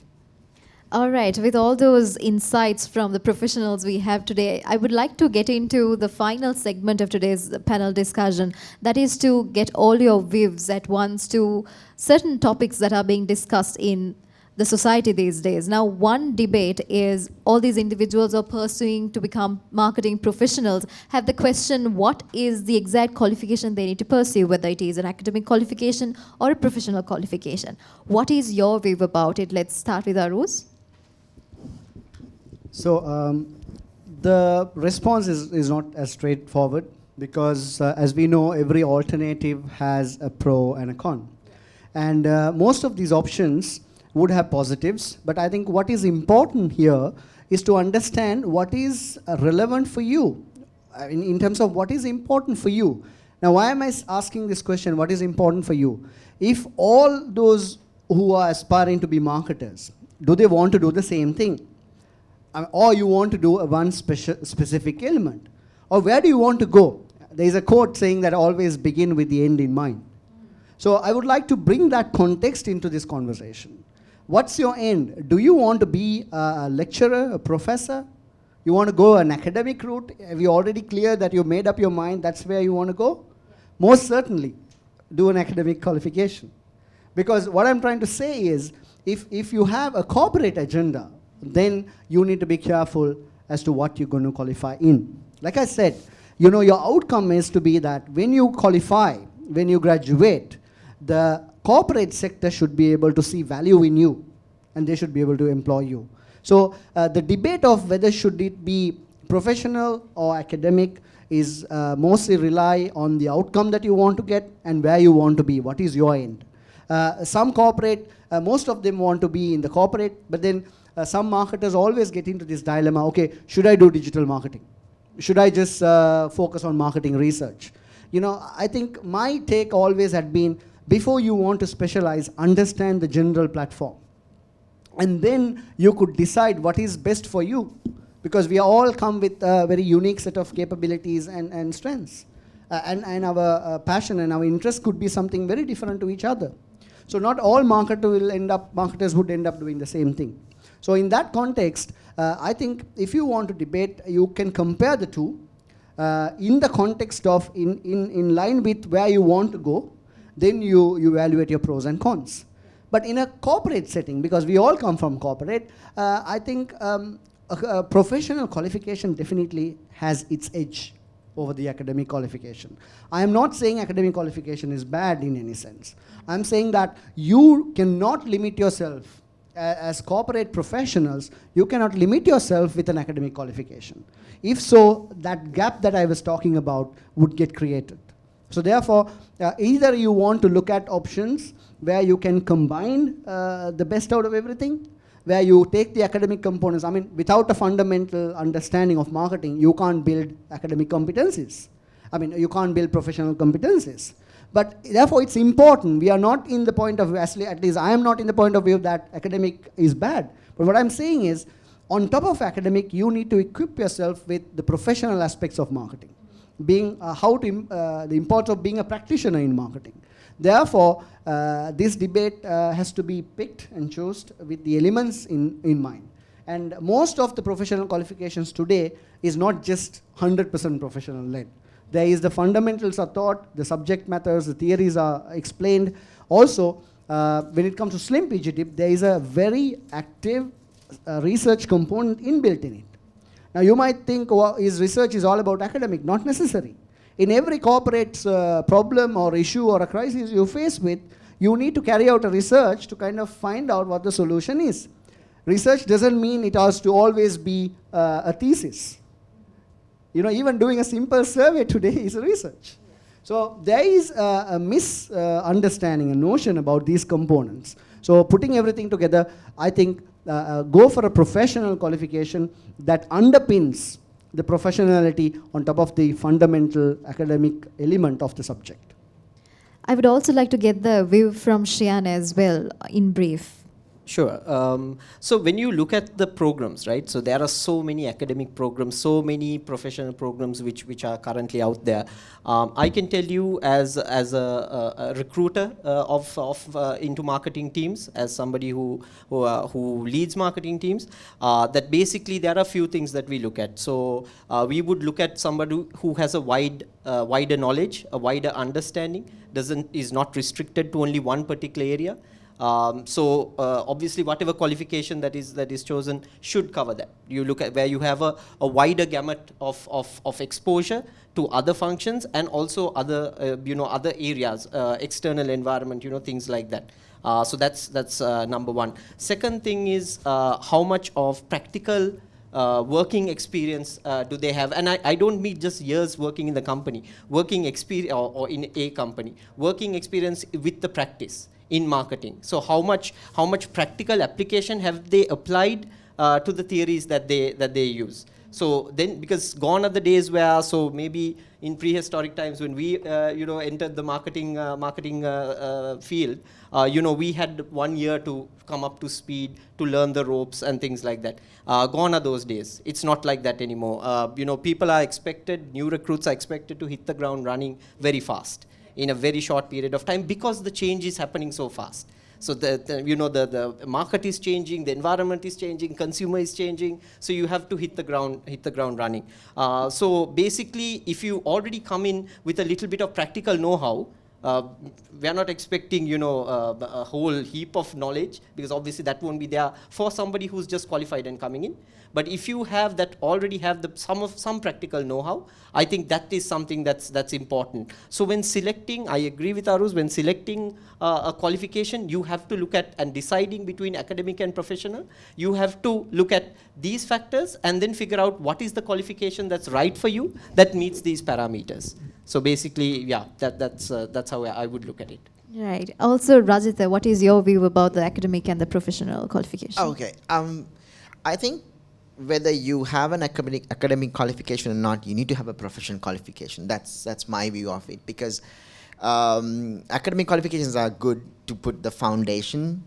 All right, with all those insights from the professionals we have today, I would like to get into the final segment of today's panel discussion. That is to get all your views at once to certain topics that are being discussed in the society these days. Now, one debate is all these individuals are pursuing to become marketing professionals have the question, what is the exact qualification they need to pursue, whether it is an academic qualification or a professional qualification. What is your view about it? Let's start with Aroos. So the response is not as straightforward because as we know, every alternative has a pro and a con. And most of these options would have positives, but I think what is important here is to understand what is relevant for you, in terms of what is important for you. Now, why am I asking this question, what is important for you? If all those who are aspiring to be marketers, do they want to do the same thing? Or you want to do one specific element? Or where do you want to go? There is a quote saying that always begin with the end in mind. So I would like to bring that context into this conversation. What's your end? Do you want to be a lecturer, a professor? You want to go an academic route? Have you already clear that you made up your mind that's where you want to go? Most certainly, do an academic qualification. Because what I'm trying to say is, if you have a corporate agenda, then you need to be careful as to what you're going to qualify in. Like I said, you know, your outcome is to be that when you qualify, when you graduate, the corporate sector should be able to see value in you, and they should be able to employ you. So the debate of whether should it be professional or academic is mostly rely on the outcome that you want to get and where you want to be, what is your end. Some corporate, most of them want to be in the corporate, but then some marketers always get into this dilemma, okay, should I do digital marketing? Should I just focus on marketing research? You know, I think my take always had been, before you want to specialize, understand the general platform. And then you could decide what is best for you. Because we all come with a very unique set of capabilities and strengths. And our passion and our interest could be something very different to each other. So not all marketers would end up doing the same thing. So in that context, I think if you want to debate, you can compare the two in the context of in line with where you want to go, then you evaluate your pros and cons. But in a corporate setting, because we all come from corporate, I think a professional qualification definitely has its edge over the academic qualification. I am not saying academic qualification is bad in any sense. I'm saying that you cannot limit yourself as corporate professionals, you cannot limit yourself with an academic qualification. If so, that gap that I was talking about would get created. So therefore, either you want to look at options where you can combine the best out of everything, where you take the academic components. I mean, without a fundamental understanding of marketing, you can't build academic competencies. I mean, you can't build professional competencies. But therefore, it's important. We are not in the point of view, at least I am not in the point of view that academic is bad. But what I'm saying is, on top of academic, you need to equip yourself with the professional aspects of marketing. Being the importance of being a practitioner in marketing. Therefore, this debate has to be picked and chosen with the elements in mind. And most of the professional qualifications today is not just 100% professional led. There is the fundamentals are taught, the subject matters, the theories are explained. Also, when it comes to Slim PGDIP, there is a very active research component inbuilt in it. Now you might think, well, research is all about academic. Not necessary. In every corporate problem or issue or a crisis you face with, you need to carry out a research to kind of find out what the solution is. Research doesn't mean it has to always be a thesis. You know, even doing a simple survey today is a research. So there is a misunderstanding, a notion about these components. So putting everything together, I think go for a professional qualification that underpins the professionality on top of the fundamental academic element of the subject. I would also like to get the view from Shiyan as well, in brief. Sure. So when you look at the programs, right, so there are so many academic programs, so many professional programs which are currently out there. I can tell you as a recruiter into marketing teams, as somebody who leads marketing teams, that basically there are a few things that we look at. So we would look at somebody who has a wider knowledge, a wider understanding, is not restricted to only one particular area. So obviously whatever qualification that is chosen should cover that. You look at where you have a wider gamut of exposure to other functions and also other other areas, external environment, things like that. So that's number one. Second thing is how much of practical working experience do they have? And I don't mean just years working in the company, working experience or in a company, working experience with the practice in marketing. So how much practical application have they applied to the theories that they use? So then, because gone are the days where, so maybe in prehistoric times when we entered the marketing field, we had 1 year to come up to speed, to learn the ropes and things like that. Gone are those days. It's not like that anymore. People are expected, new recruits are expected to hit the ground running very fast in a very short period of time because the change is happening so fast. So the market is changing, the environment is changing, consumer is changing. So you have to hit the ground running. So basically, if you already come in with a little bit of practical know-how, we are not expecting, a whole heap of knowledge, because obviously that won't be there for somebody who's just qualified and coming in. But if you have that, already have some practical know-how, I think that is something that's important. So when selecting, I agree with Aroos, when selecting a qualification, you have to look at, and deciding between academic and professional, you have to look at these factors and then figure out what is the qualification that's right for you, that meets these parameters. So basically, yeah, that's how I would look at it. Right. Also, Rajitha, what is your view about the academic and the professional qualification? Okay. I think whether you have an academic qualification or not, you need to have a professional qualification. That's my view of it, because academic qualifications are good to put the foundation,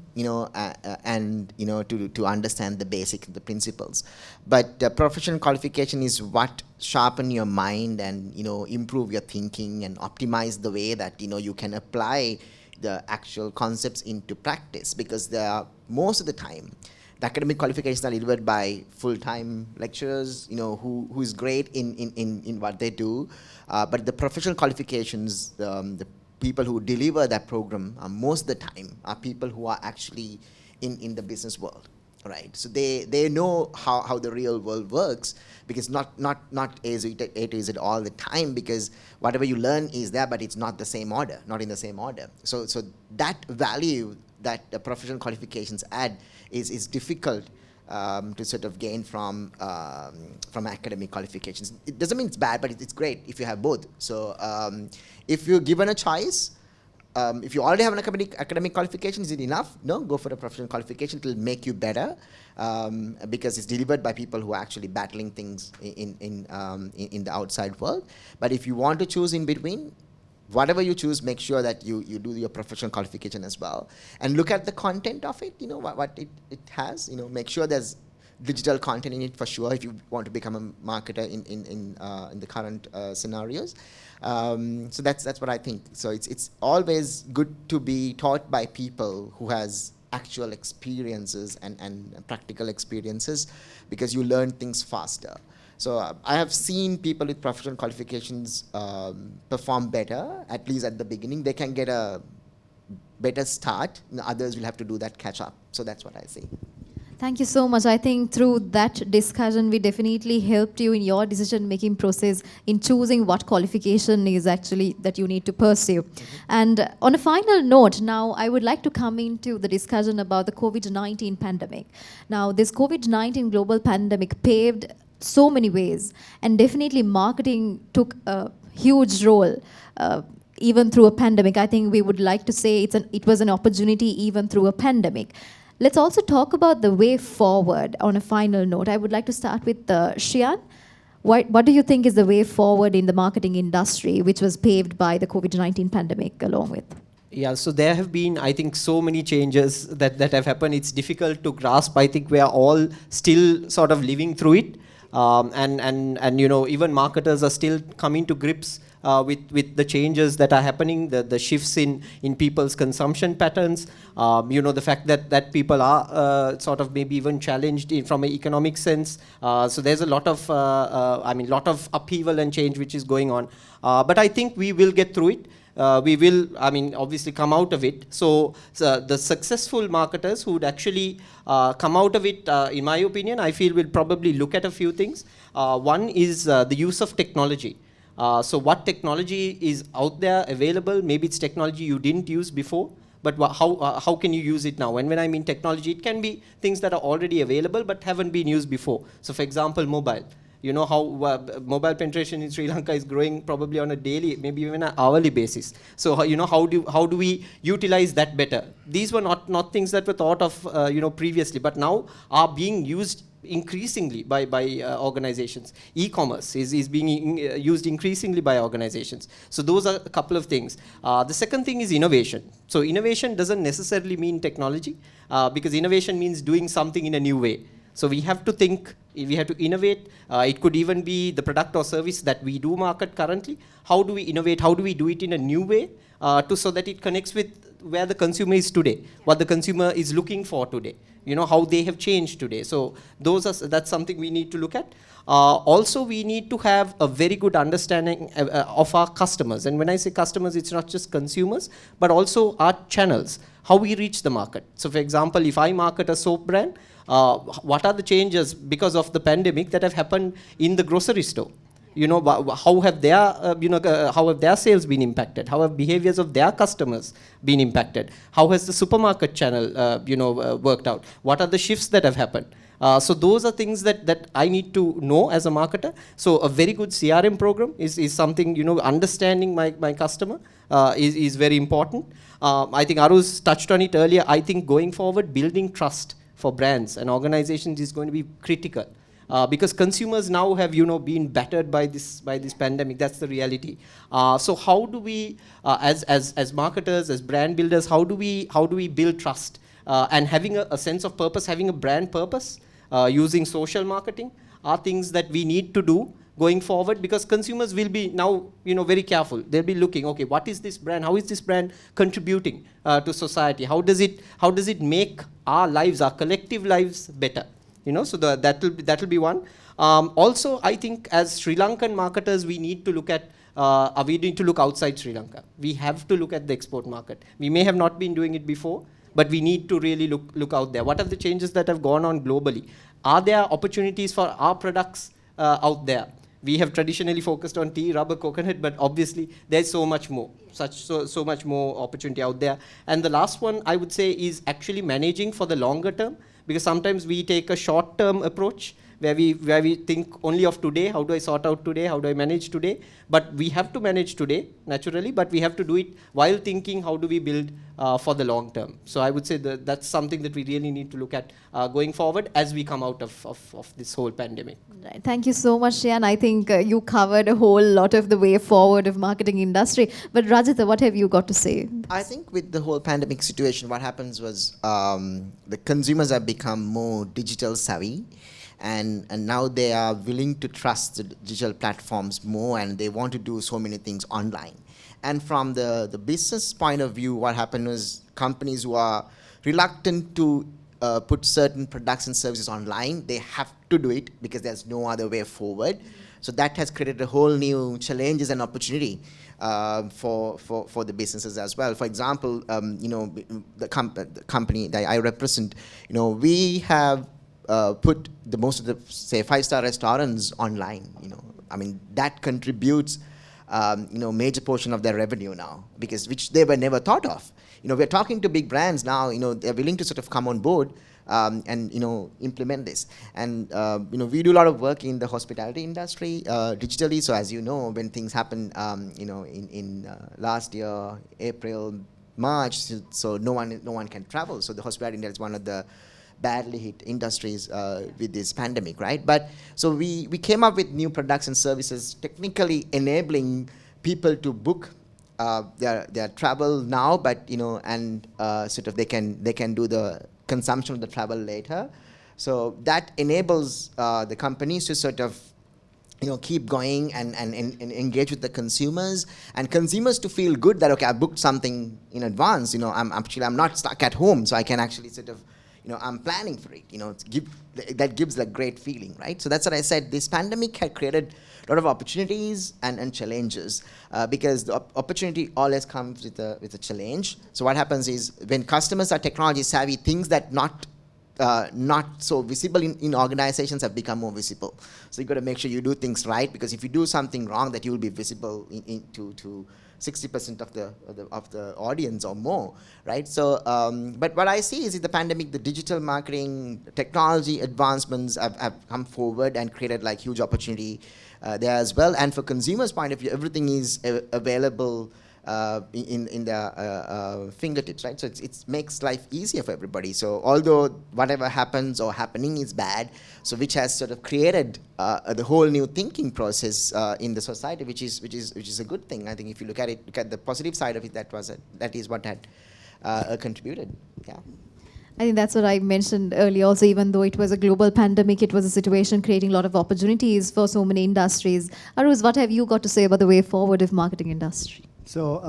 and to understand the principles. But professional qualification is what sharpen your mind and improve your thinking and optimize the way that you can apply the actual concepts into practice, because there are, most of the time, the academic qualifications are delivered by full-time lecturers, who is great in what they do. But the professional qualifications, the people who deliver that program, most of the time, are people who are actually in the business world, right? So they know how the real world works, because not A to Z all the time, because whatever you learn is there, but it's not the same order, not in the same order. So that value that the professional qualifications add is difficult to sort of gain from academic qualifications. It doesn't mean it's bad, but it's great if you have both. So if you're given a choice, if you already have an academic qualification, is it enough? No, go for a professional qualification. It will make you better, because it's delivered by people who are actually battling things in the outside world. But if you want to choose in between, whatever you choose, make sure that you do your professional qualification as well, and look at the content of it. What it has. Make sure there's digital content in it for sure, if you want to become a marketer in the current scenarios. So that's what I think. So it's always good to be taught by people who has actual experiences and practical experiences, because you learn things faster. So I have seen people with professional qualifications perform better, at least at the beginning. They can get a better start. Others will have to do that catch up. So that's what I see. Thank you so much. I think through that discussion, we definitely helped you in your decision-making process in choosing what qualification is actually that you need to pursue. And on a final note, now I would like to come into the discussion about the COVID-19 pandemic. Now, this COVID-19 global pandemic paved so many ways, and definitely marketing took a huge role even through a pandemic. I think we would like to say it was an opportunity even through a pandemic. Let's also talk about the way forward on a final note. I would like to start with Shiyan. What do you think is the way forward in the marketing industry, which was paved by the COVID-19 pandemic along with? Yeah, so there have been, I think, so many changes that have happened. It's difficult to grasp. I think we are all still sort of living through it. And even marketers are still coming to grips with the changes that are happening, the shifts in people's consumption patterns, the fact that people are sort of maybe even challenged from an economic sense. So there's a lot of, lot of upheaval and change which is going on. But I think we will get through it. We will, obviously come out of it. So the successful marketers who would actually come out of it, in my opinion, I feel will probably look at a few things. One is the use of technology. So what technology is out there available? Maybe it's technology you didn't use before, but how can you use it now? And when I mean technology, it can be things that are already available but haven't been used before. So for example, mobile. You know how mobile penetration in Sri Lanka is growing probably on a daily, maybe even an hourly basis. So how do we utilize that better? These were not things that were thought of previously, but now are being used increasingly by organizations. E-commerce is being used increasingly by organizations. So those are a couple of things. The second thing is innovation. So innovation doesn't necessarily mean technology, because innovation means doing something in a new way. So we have to think, we have to innovate. It could even be the product or service that we do market currently. How do we innovate? How do we do it in a new way so that it connects with where the consumer is today, what the consumer is looking for today, how they have changed today. So that's something we need to look at. Also, we need to have a very good understanding of our customers. And when I say customers, it's not just consumers, but also our channels, how we reach the market. So for example, if I market a soap brand, what are the changes because of the pandemic that have happened in the grocery store? How have their sales been impacted? How have behaviors of their customers been impacted? How has the supermarket channel, worked out? What are the shifts that have happened? So those are things that I need to know as a marketer. So a very good CRM program is something, understanding my customer is very important. I think Aroos touched on it earlier. I think going forward, building trust for brands and organizations is going to be critical. Because consumers now have, been battered by this pandemic. That's the reality. So how do we, as marketers, as brand builders, how do we build trust and having a sense of purpose, having a brand purpose, using social marketing are things that we need to do going forward, because consumers will be now, very careful. They'll be looking, okay, what is this brand? How is this brand contributing to society? How does it make our lives, our collective lives better? So that'll be one. Also, I think as Sri Lankan marketers, we need to look outside Sri Lanka. We have to look at the export market. We may have not been doing it before, but we need to really look out there. What are the changes that have gone on globally? Are there opportunities for our products out there? We have traditionally focused on tea, rubber, coconut, but obviously there's so much more, so much more opportunity out there. And the last one I would say is actually managing for the longer term, because sometimes we take a short-term approach where we think only of today. How do I sort out today? How do I manage today? But we have to manage today, naturally, but we have to do it while thinking how do we build for the long term. So I would say that's something that we really need to look at going forward as we come out of this whole pandemic. Right. Thank you so much, Shiyan. I think you covered a whole lot of the way forward of marketing industry. But Rajitha, what have you got to say? I think with the whole pandemic situation, what happens was the consumers have become more digital savvy. And now they are willing to trust the digital platforms more, and they want to do so many things online. And from the business point of view, what happened was companies who are reluctant to put certain products and services online, they have to do it because there's no other way forward. So that has created a whole new challenges and opportunity for the businesses as well. For example, the company that I represent, we have put most of the, say, 5-star restaurants online. I mean, that contributes, major portion of their revenue now, which they were never thought of. We're talking to big brands now. They're willing to sort of come on board and implement this. And we do a lot of work in the hospitality industry digitally. So as you know, when things happen, in last year, April, March, so no one can travel. So the hospitality industry is one of the badly hit industries with this pandemic, right? But so we came up with new products and services, technically enabling people to book their travel now, but and sort of they can do the consumption of the travel later. So that enables the companies to sort of keep going and engage with the consumers, and consumers to feel good that, okay, I booked something in advance. I'm not stuck at home, so I can actually sort of I'm planning for it. That gives a great feeling, right? So that's what I said. This pandemic had created a lot of opportunities and challenges because the opportunity always comes with a challenge. So what happens is when customers are technology savvy, things that not so visible in organizations have become more visible. So you got to make sure you do things right, because if you do something wrong, that you will be visible to 60% of the audience or more, right? So, but what I see is in the pandemic, the digital marketing technology advancements have come forward and created like huge opportunity there as well. And for consumers' point of view, everything is available in their fingertips, right? So it makes life easier for everybody. So although whatever happens or happening is bad, so which has sort of created the whole new thinking process in the society, which is a good thing. I think if you look at the positive side of it, that is what had contributed. Yeah. I think that's what I mentioned earlier also. Even though it was a global pandemic, it was a situation creating a lot of opportunities for so many industries. Aroos, what have you got to say about the way forward of marketing industry? So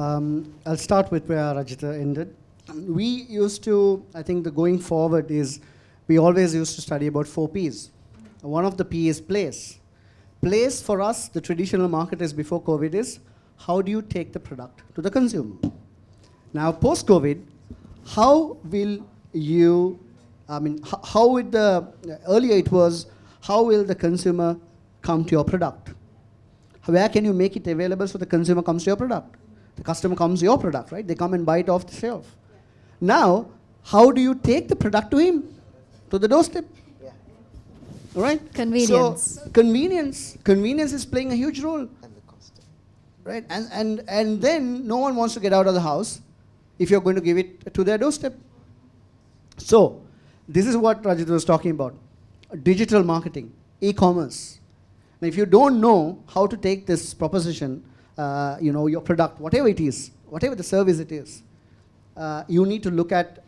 I'll start with where Rajitha ended. we used to, I think the going forward is, we always used to study about 4 Ps. One of the P is place. Place for us, the traditional marketers before COVID is, how do you take the product to the consumer? Now post-COVID, how will you, how would earlier it was, how will the consumer come to your product? Where can you make it available so the consumer comes to your product? The customer comes to your product, right? They come and buy it off the shelf. Now, how do you take the product to him? To the doorstep? Right? Convenience. So, convenience is playing a huge role. And the cost. Right? And then no one wants to get out of the house if you're going to give it to their doorstep. So, this is what Rajitha was talking about. Digital marketing, e-commerce. Now, if you don't know how to take this proposition, your product, whatever it is, whatever the service it is, you need to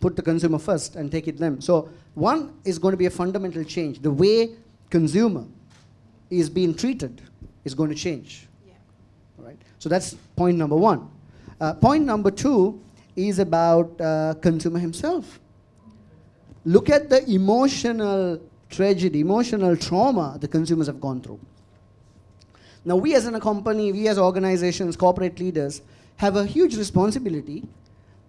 put the consumer first and take it them. So one is going to be a fundamental change. The way consumer is being treated is going to change. Yeah. All right. So that's point number 1. Point number 2 is about consumer himself. Look at the emotional tragedy, emotional trauma the consumers have gone through. Now we as a company, we as organizations, corporate leaders, have a huge responsibility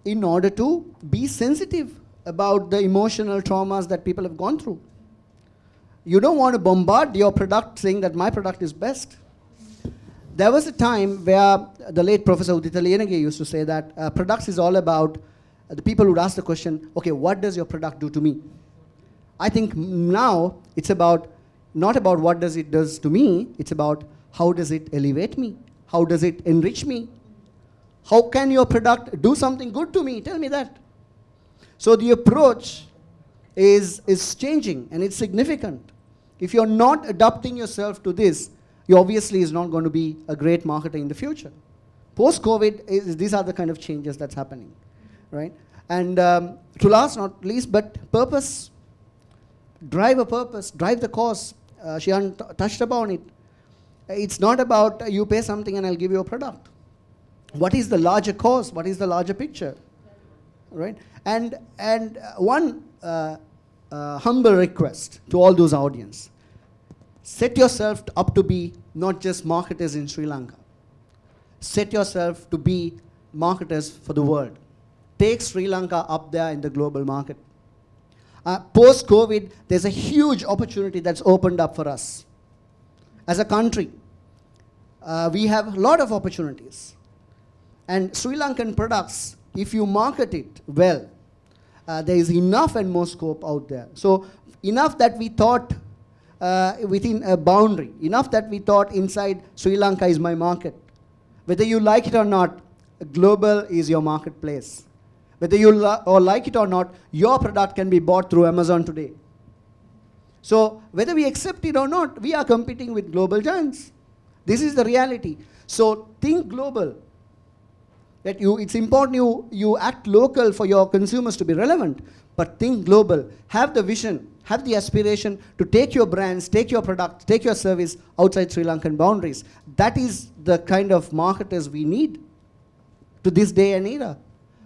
in order to be sensitive about the emotional traumas that people have gone through. You don't want to bombard your product saying that my product is best. There was a time where the late Professor Rajitha Dahanayake used to say that products is all about, the people would ask the question, okay, what does your product do to me? I think now it's about, not about what does it does to me, it's about how does it elevate me? How does it enrich me? How can your product do something good to me? Tell me that. So the approach is changing and it's significant. If you're not adapting yourself to this, you obviously is not going to be a great marketer in the future. Post-COVID, these are the kind of changes that's happening, right? And to last not least, but purpose. Drive a purpose, drive the cause. Shiyan touched upon it. It's not about you pay something and I'll give you a product. What is the larger cause? What is the larger picture? Right? And one humble request to all those audience. Set yourself up to be not just marketers in Sri Lanka. Set yourself to be marketers for the world. Take Sri Lanka up there in the global market. Post-COVID, there's a huge opportunity that's opened up for us. As a country, we have a lot of opportunities. And Sri Lankan products, if you market it well, there is enough and more scope out there. So enough that we thought within a boundary, enough that we thought inside Sri Lanka is my market. Whether you like it or not, global is your marketplace. Whether you like it or not, your product can be bought through Amazon today. So whether we accept it or not, we are competing with global giants. This is the reality. So think global. That it's important you act local for your consumers to be relevant, but think global. Have the vision, have the aspiration to take your brands, take your product, take your service outside Sri Lankan boundaries. That is the kind of marketers we need to this day and era.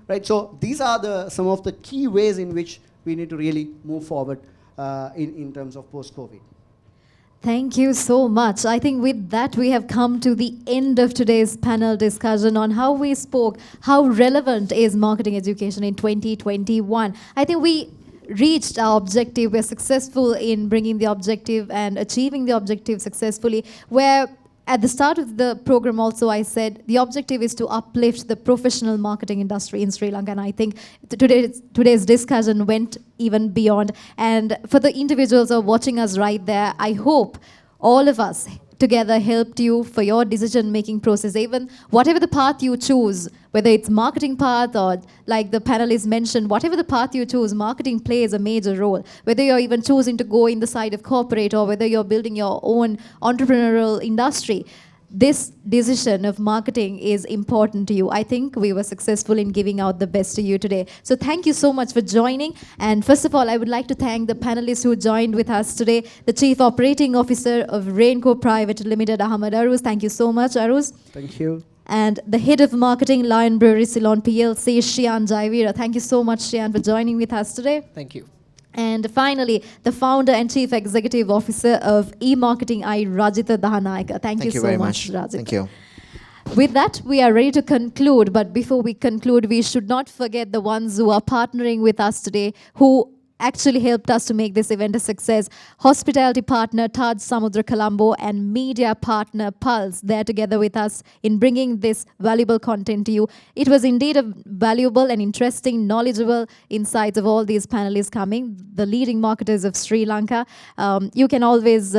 Right? So these are some of the key ways in which we need to really move forward in terms of post-COVID. Thank you so much. I think with that, we have come to the end of today's panel discussion on how we spoke, how relevant is marketing education in 2021. I think we reached our objective. We're successful in bringing the objective and achieving the objective successfully, where at the start of the program also I said the objective is to uplift the professional marketing industry in Sri Lanka, and I think today's discussion went even beyond. And for the individuals who are watching us right there, I hope all of us together helped you for your decision-making process, even whatever the path you choose, whether it's marketing path or like the panelists mentioned, whatever the path you choose, marketing plays a major role. Whether you're even choosing to go in the side of corporate or whether you're building your own entrepreneurial industry, this decision of marketing is important to you. I think we were successful in giving out the best to you today. So thank you so much for joining. And first of all, I would like to thank the panelists who joined with us today, the Chief Operating Officer of Rainco Private Limited, Ahamed Aroos. Thank you so much, Aroos. Thank you. and the head of marketing, Lion Brewery, Ceylon PLC, Shiyan Jayaweera. Thank you so much, Shiyan, for joining with us today. Thank you. And finally, the founder and chief executive officer of eMarketingEye, Rajitha Dahanayake. Thank you so very much, much. Rajitha. Thank you. With that, we are ready to conclude. But before we conclude, we should not forget the ones who are partnering with us today, who actually helped us to make this event a success. Hospitality partner Taj Samudra Colombo and media partner Pulse, they're together with us in bringing this valuable content to you. It was indeed a valuable and interesting, knowledgeable insights of all these panelists coming, the leading marketers of Sri Lanka. You can always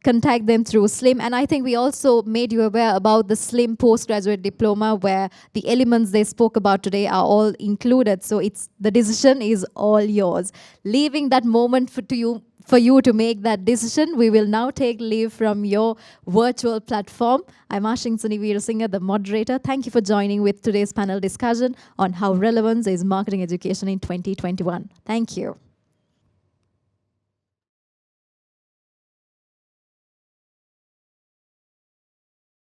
contact them through SLIM. And I think we also made you aware about the SLIM Postgraduate Diploma, where the elements they spoke about today are all included. So the decision is all yours. Leaving that moment for you to make that decision, we will now take leave from your virtual platform. I'm Ashinsanie Weerasinghe, the moderator. Thank you for joining with today's panel discussion on how relevant is marketing education in 2021. Thank you.